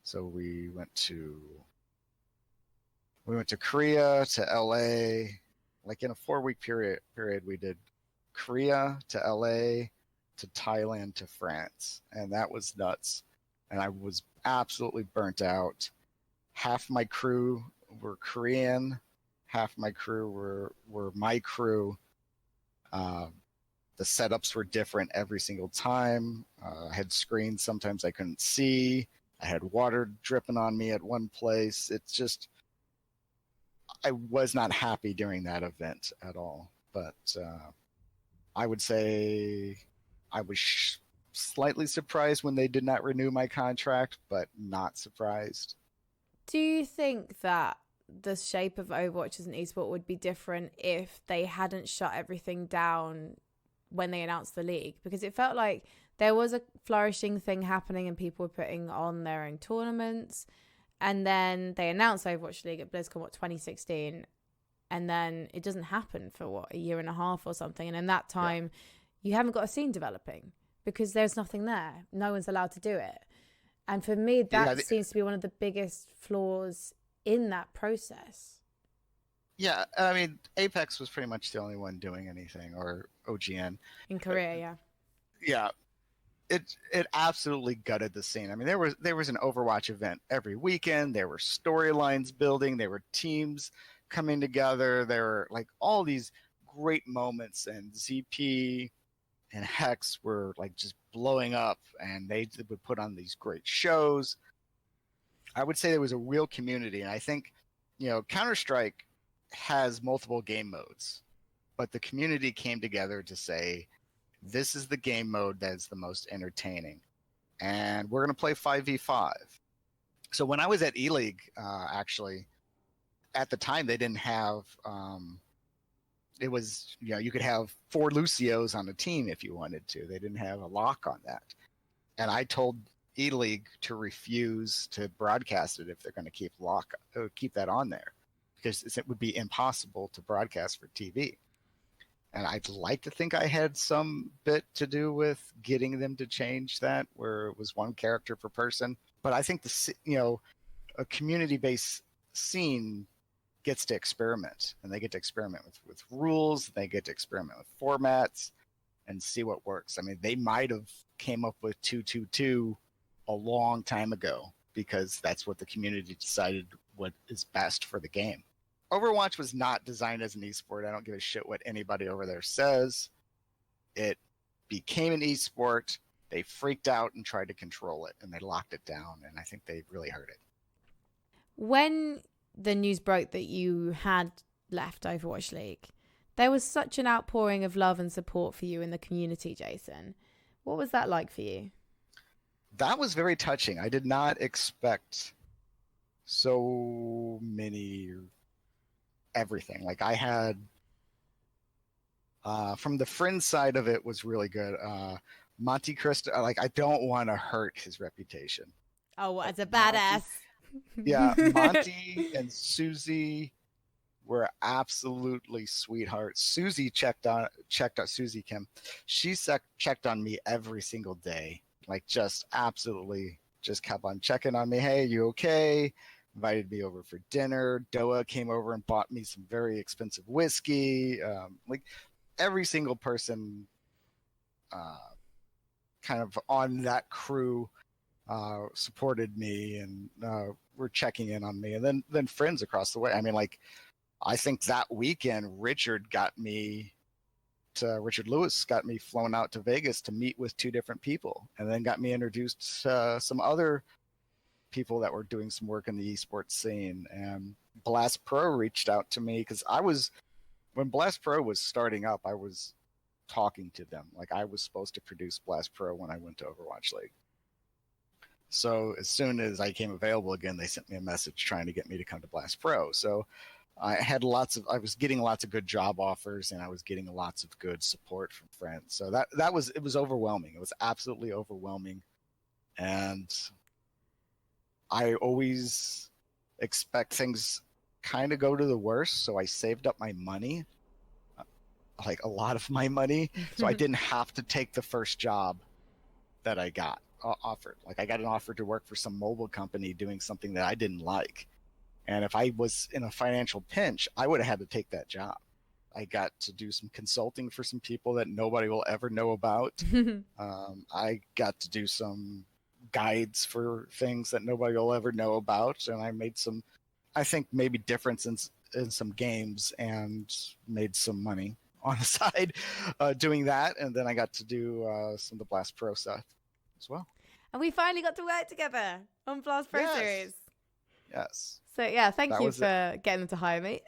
So we went to Korea, to LA. Like in a 4-week period, we did Korea to LA, to Thailand, to France, and that was nuts. And I was absolutely burnt out. Half my crew were Korean, half my crew were my crew. The setups were different every single time. I had screens sometimes I couldn't see. I had water dripping on me at one place. It's just, I was not happy during that event at all. But I would say I was slightly surprised when they did not renew my contract, but not surprised. Do you think that the shape of Overwatch as an esport would be different if they hadn't shut everything down when they announced the league, because it felt like there was a flourishing thing happening and people were putting on their own tournaments, and then they announced Overwatch League at BlizzCon 2016, and then it doesn't happen for a year and a half or something, and in that time you haven't got a scene developing because there's nothing there. No one's allowed to do it. And for me, that seems to be one of the biggest flaws in that process. Yeah, I mean, Apex was pretty much the only one doing anything, or OGN. In Korea, yeah. Yeah. It absolutely gutted the scene. I mean, there was an Overwatch event every weekend. There were storylines building. There were teams coming together. There were like all these great moments, and ZP and Hex were like just blowing up, and they would put on these great shows. I would say there was a real community, and I think, Counter-Strike has multiple game modes, but the community came together to say, this is the game mode that's the most entertaining, and we're going to play 5v5. So when I was at ELEAGUE, actually, at the time they didn't have, it was, you could have 4 Lucios on a team if you wanted to. They didn't have a lock on that. And I told ELEAGUE to refuse to broadcast it if they're going to keep that on there, because it would be impossible to broadcast for TV. And I'd like to think I had some bit to do with getting them to change that, where it was 1 character per person. But I think a community-based scene gets to experiment, and they get to experiment with rules. They get to experiment with formats and see what works. I mean, they might have came up with 2-2-2 a long time ago, because that's what the community decided what is best for the game. Overwatch was not designed as an esport. I don't give a shit what anybody over there says. It became an esport. They freaked out and tried to control it, and they locked it down, and I think they really hurt it. When the news broke that you had left Overwatch League, there was such an outpouring of love and support for you in the community, Jason. What was that like for you? That was very touching. I did not expect so many everything. Like, I had from the friend side of it was really good. Monte Cristo, like, I don't want to hurt his reputation. Oh, as a badass. Yeah, Monty and Susie were absolutely sweethearts. Susie checked on Susie Kim. She checked on me every single day. Like, just absolutely just kept on checking on me. Hey, you okay? Invited me over for dinner. Doa came over and bought me some very expensive whiskey. Like, every single person kind of on that crew supported me, and were checking in on me. And then friends across the way. I mean, like, I think that weekend Richard Lewis got me flown out to Vegas to meet with 2 different people, and then got me introduced to some other people that were doing some work in the esports scene. And Blast Pro reached out to me, because when Blast Pro was starting up, I was talking to them. Like, I was supposed to produce Blast Pro when I went to Overwatch League. So as soon as I came available again, they sent me a message trying to get me to come to Blast Pro. So I was getting lots of good job offers, and I was getting lots of good support from friends. So it was overwhelming. It was absolutely overwhelming. And I always expect things kind of go to the worst. So I saved up my money, like a lot of my money. So I didn't have to take the first job that I got offered. Like, I got an offer to work for some mobile company doing something that I didn't like. And if I was in a financial pinch, I would have had to take that job. I got to do some consulting for some people that nobody will ever know about. I got to do some guides for things that nobody will ever know about. And I made some, I think, maybe difference in some games, and made some money on the side doing that. And then I got to do some of the Blast Pro stuff as well. And we finally got to work together on Blast Pro Series. Yes. So yeah, thank you for getting them to hire me.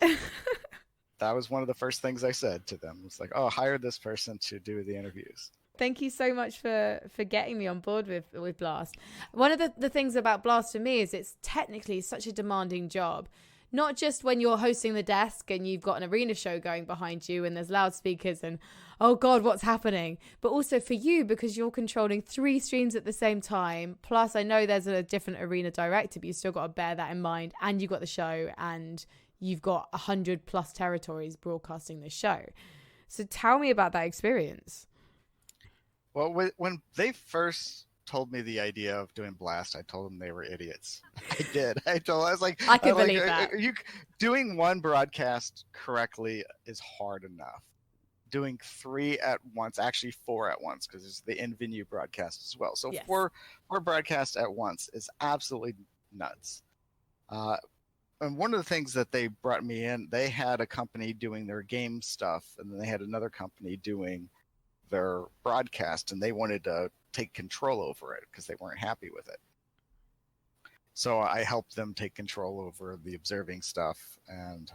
That was one of the first things I said to them. It's like, oh, hire this person to do the interviews. Thank you so much for getting me on board with Blast. One of the things about Blast for me is it's technically such a demanding job. not just when you're hosting the desk and you've got an arena show going behind you and there's loudspeakers and, oh God, what's happening? But also for you, because you're controlling 3 streams at the same time. Plus, I know there's a different arena director, but you still got to bear that in mind. And you've got the show and you've got 100+ territories broadcasting this show. So tell me about that experience. Well, when they first told me the idea of doing Blast, I told them they were idiots. I did. I was like, I could believe that. Doing one broadcast correctly is hard enough. Doing 3 at once, actually 4 at once, because there's the in-venue broadcast as well. So Yes. 4 broadcasts at once is absolutely nuts. And one of the things that they brought me in, they had a company doing their game stuff, and then they had another company doing their broadcast, and they wanted to take control over it because they weren't happy with it. So I helped them take control over the observing stuff and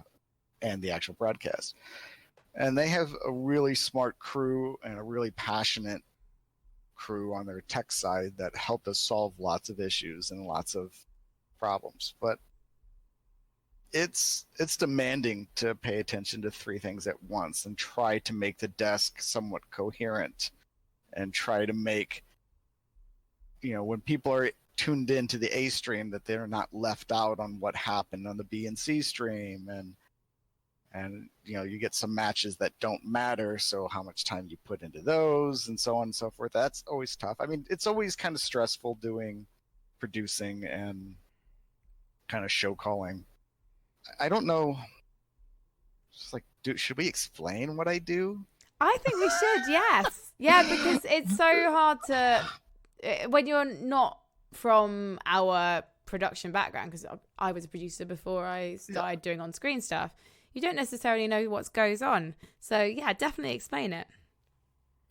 the actual broadcast. And they have a really smart crew and a really passionate crew on their tech side that helped us solve lots of issues and lots of problems. But it's demanding to pay attention to 3 things at once and try to make the desk somewhat coherent and try to make, when people are tuned into the A stream, that they're not left out on what happened on the B and C stream. And you get some matches that don't matter, so how much time you put into those and so on and so forth. That's always tough. I mean, it's always kind of stressful doing producing and kind of show calling. I don't know. Just like, should we explain what I do? I think we should, yes. Yeah, because it's so hard to, when you're not from our production background, because I was a producer before I started doing on-screen stuff, you don't necessarily know what goes on. So, yeah, definitely explain it.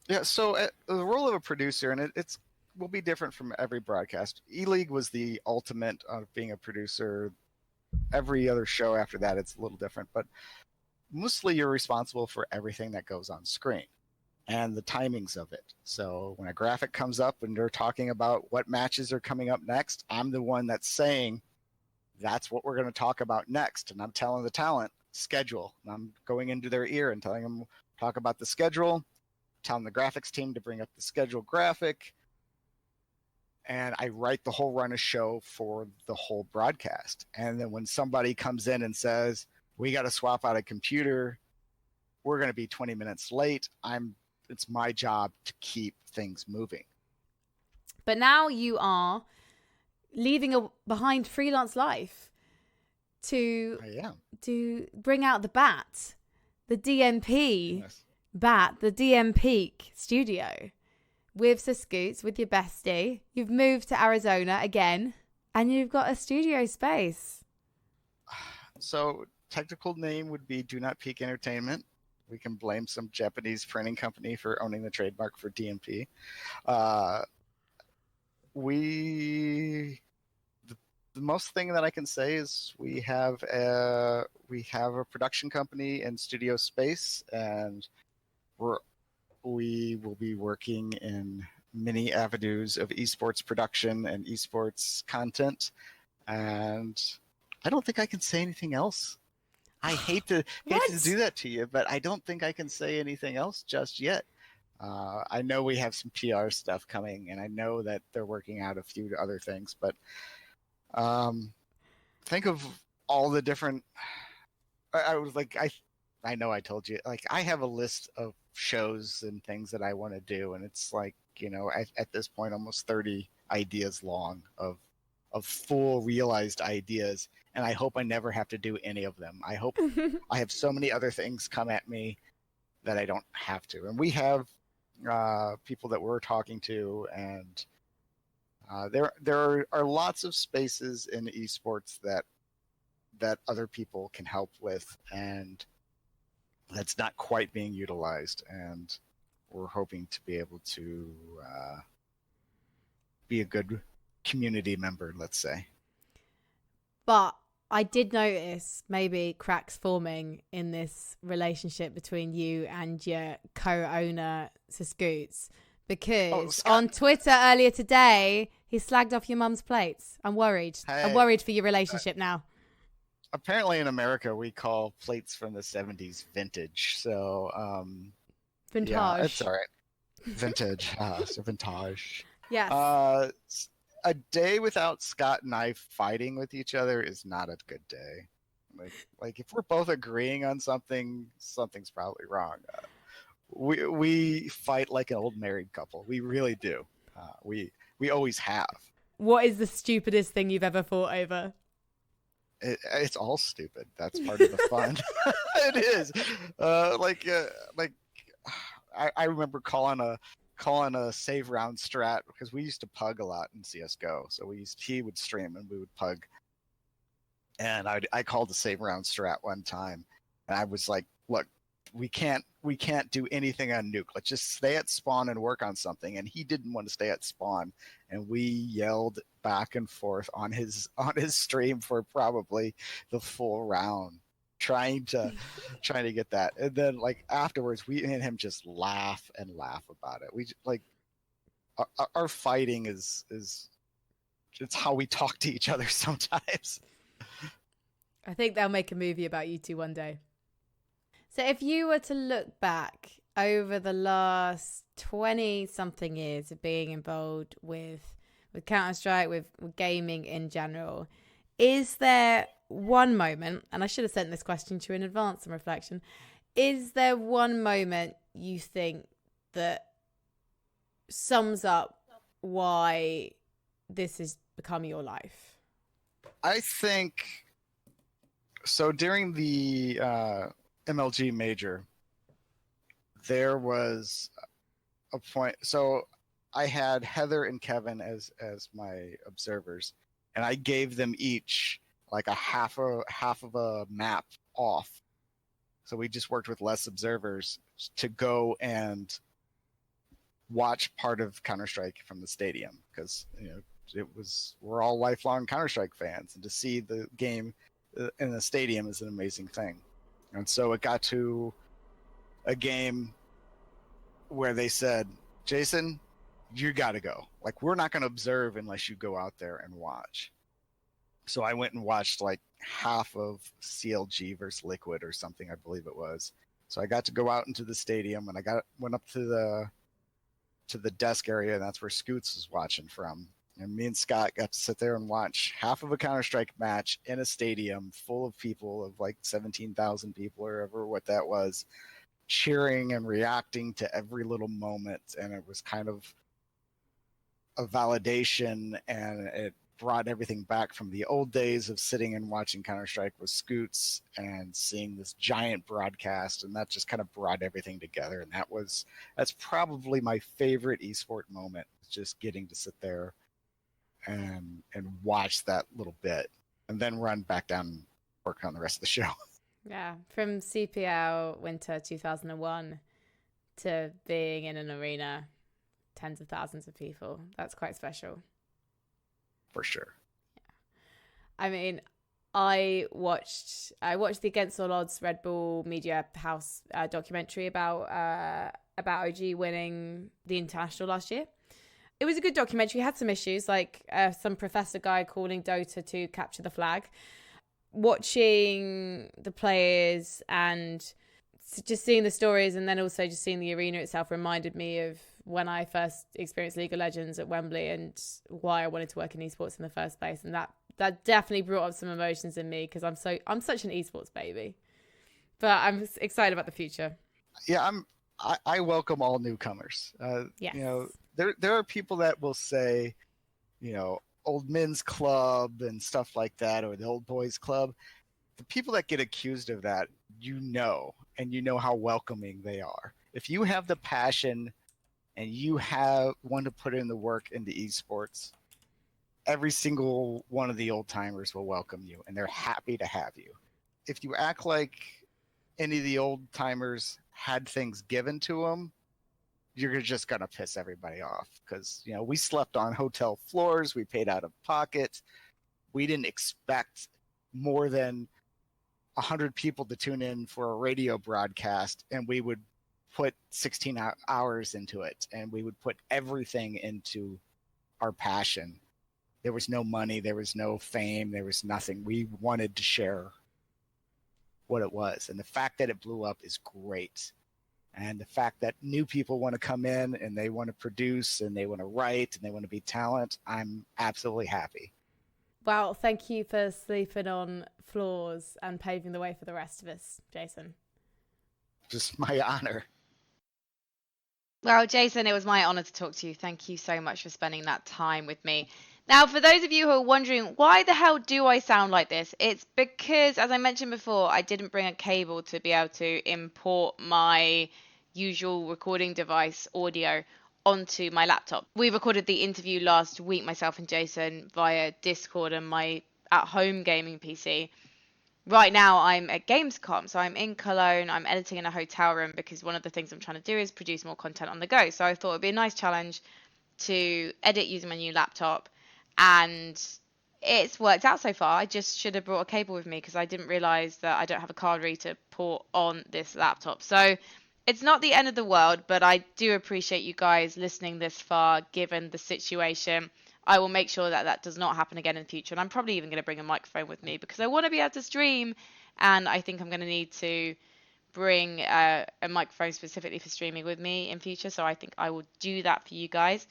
Yeah, so the role of a producer, and it's will be different from every broadcast. ELEAGUE was the ultimate of being a producer. Every other show after that, it's a little different, but mostly you're responsible for everything that goes on screen and the timings of it. So when a graphic comes up and they're talking about what matches are coming up next, I'm the one that's saying that's what we're going to talk about next. And I'm telling the talent schedule. And I'm going into their ear and telling them, talk about the schedule, telling the graphics team to bring up the schedule graphic. And I write the whole run of show for the whole broadcast. And then when somebody comes in and says, we got to swap out a computer, we're going to be 20 minutes late, it's my job to keep things moving. But now you are leaving behind freelance life to bring out the bat, the DNP bat, the DNP studio. With Scoots, with your bestie. You've moved to Arizona again, and you've got a studio space. So, technical name would be Do Not Peak Entertainment. We can blame some Japanese printing company for owning the trademark for DNP. The most thing that I can say is we have a production company and studio space, and we will be working in many avenues of esports production and esports content. And I don't think I can say anything else. I hate to do that to you, but I don't think I can say anything else just yet. I know we have some PR stuff coming, and I know that they're working out a few other things, but think of all the different. I was like, I know I told you, like, I have a list of shows and things that I want to do, and it's like, at this point almost 30 ideas long of full realized ideas, and I hope I never have to do any of them. I hope I have so many other things come at me that I don't have to. And we have people that we're talking to, and there are lots of spaces in esports that other people can help with, and that's not quite being utilized, and we're hoping to be able to be a good community member, let's say. But I did notice maybe cracks forming in this relationship between you and your co-owner, Scoots, because on Twitter earlier today, he slagged off your mum's plates. I'm worried. I'm worried for your relationship now. apparently in America we call plates from the 70s vintage. So Vintage. yeah, it's all right. Vintage, so vintage. Yes. A day without Scott and I fighting with each other is not a good day. Like if we're both agreeing on something, something's probably wrong. We fight like an old married couple. We really do. We always have. What is the stupidest thing you've ever fought over? It's all stupid. That's part of the fun. It is. I remember calling a save round strat because we used to pug a lot in CS:GO. So he would stream and we would pug. And I called a save round strat one time, and I was like, "Look, we can't do anything on nuke. Let's just stay at spawn and work on something." And he didn't want to stay at spawn, and we yelled back and forth on his stream for probably the full round, trying to get that. And then like afterwards, we and him just laugh about it. We like our fighting is it's how we talk to each other sometimes. I think they'll make a movie about you two one day. So if you were to look back over the last 20-something years of being involved with Counter-Strike, with gaming in general, is there one moment, and I should have sent this question to you in advance, some reflection, is there one moment you think that sums up why this has become your life? I think so. During the MLG major, there was a point. So I had Heather and Kevin as my observers, and I gave them each like a half of a map off. So we just worked with less observers to go and watch part of Counter-Strike from the stadium, because we're all lifelong Counter-Strike fans, and to see the game in the stadium is an amazing thing. And so it got to a game where they said, "Jason, you got to go. Like, we're not going to observe unless you go out there and watch." So I went and watched like half of CLG versus Liquid or something, I believe it was. So I got to go out into the stadium, and I went up to the desk area, and that's where Scoots was watching from. And me and Scott got to sit there and watch half of a Counter-Strike match in a stadium full of people, of like 17,000 people or whatever what that was, cheering and reacting to every little moment. And it was kind of a validation, and it brought everything back from the old days of sitting and watching Counter-Strike with Scoots and seeing this giant broadcast, and that just kind of brought everything together. And that's probably my favorite esport moment, just getting to sit there and watch that little bit, and then run back down and work on the rest of the show. Yeah, from CPL winter 2001 to being in an arena, tens of thousands of people. That's quite special. For sure. Yeah. I mean, I watched the Against All Odds Red Bull Media House documentary about OG winning the International last year. It was a good documentary. It had some issues, like some professor guy calling Dota to capture the flag. Watching the players and just seeing the stories, and then also just seeing the arena itself, reminded me of when I first experienced League of Legends at Wembley and why I wanted to work in esports in the first place. And that definitely brought up some emotions in me, because I'm such an esports baby. But I'm excited about the future. Yeah, I welcome all newcomers. Yes. There are people that will say, old men's club and stuff like that, or the old boys club. The people that get accused of that, and you know how welcoming they are. If you have the passion and you want to put in the work into esports, every single one of the old timers will welcome you, and they're happy to have you. If you act like any of the old timers had things given to them, you're just going to piss everybody off, because, we slept on hotel floors. We paid out of pocket. We didn't expect more than 100 people to tune in for a radio broadcast, and we would put 16 hours into it, and we would put everything into our passion. There was no money, there was no fame, there was nothing. We wanted to share what it was. And the fact that it blew up is great. And the fact that new people want to come in and they want to produce and they want to write and they want to be talent, I'm absolutely happy. Well, thank you for sleeping on floors and paving the way for the rest of us, Jason. Just my honor. Well, Jason, it was my honor to talk to you. Thank you so much for spending that time with me. Now, for those of you who are wondering, why the hell do I sound like this? It's because, as I mentioned before, I didn't bring a cable to be able to import my usual recording device audio onto my laptop. We recorded the interview last week, myself and Jason, via Discord and my at-home gaming PC. Right now, I'm at Gamescom, so I'm in Cologne. I'm editing in a hotel room because one of the things I'm trying to do is produce more content on the go. So I thought it'd be a nice challenge to edit using my new laptop, and it's worked out so far. I just should have brought a cable with me because I didn't realize that I don't have a card reader to port on this laptop. So it's not the end of the world, but I do appreciate you guys listening this far, given the situation. I will make sure that that does not happen again in the future. And I'm probably even going to bring a microphone with me because I want to be able to stream. And I think I'm going to need to bring a microphone specifically for streaming with me in future. So I think I will do that for you guys.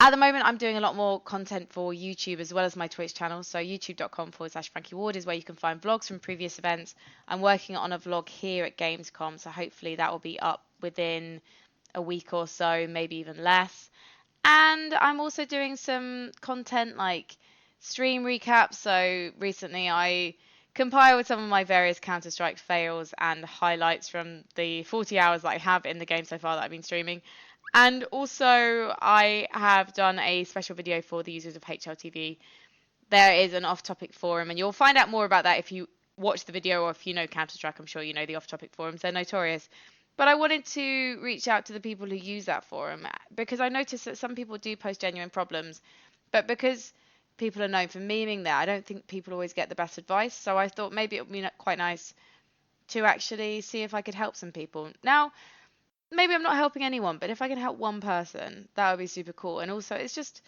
At the moment, I'm doing a lot more content for YouTube as well as my Twitch channel. So youtube.com/Frankie Ward is where you can find vlogs from previous events. I'm working on a vlog here at Gamescom. So hopefully that will be up within a week or so, maybe even less. And I'm also doing some content like stream recaps. So recently I compiled some of my various Counter-Strike fails and highlights from the 40 hours that I have in the game so far that I've been streaming. And also I have done a special video for the users of HLTV. There is an off-topic forum, and you'll find out more about that if you watch the video, or if you know Counter-Strike, I'm sure you know the off-topic forums. They're notorious. But I wanted to reach out to the people who use that forum because I noticed that some people do post genuine problems, but because people are known for memeing there, I don't think people always get the best advice. So I thought maybe it would be quite nice to actually see if I could help some people. Now, maybe I'm not helping anyone, but if I can help one person, that would be super cool. And also, it's just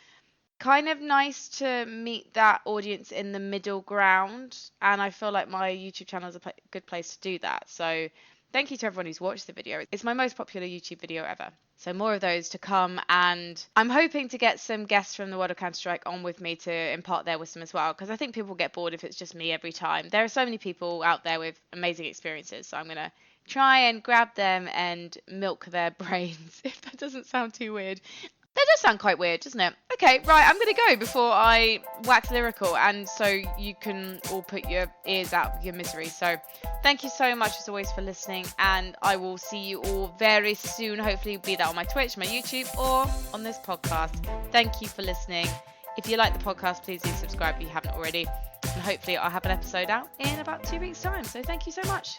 kind of nice to meet that audience in the middle ground. And I feel like my YouTube channel is a good place to do that. So thank you to everyone who's watched the video. It's my most popular YouTube video ever. So more of those to come, and I'm hoping to get some guests from the world of Counter-Strike on with me to impart their wisdom as well, because I think people get bored if it's just me every time. There are so many people out there with amazing experiences, so I'm going to try and grab them and milk their brains, if that doesn't sound too weird. That does sound quite weird, doesn't it? Okay, right, I'm going to go before I wax lyrical, and so you can all put your ears out of your misery. So thank you so much, as always, for listening, and I will see you all very soon. Hopefully, be that on my Twitch, my YouTube, or on this podcast. Thank you for listening. If you like the podcast, please do subscribe if you haven't already, and hopefully I'll have an episode out in about 2 weeks' time. So thank you so much.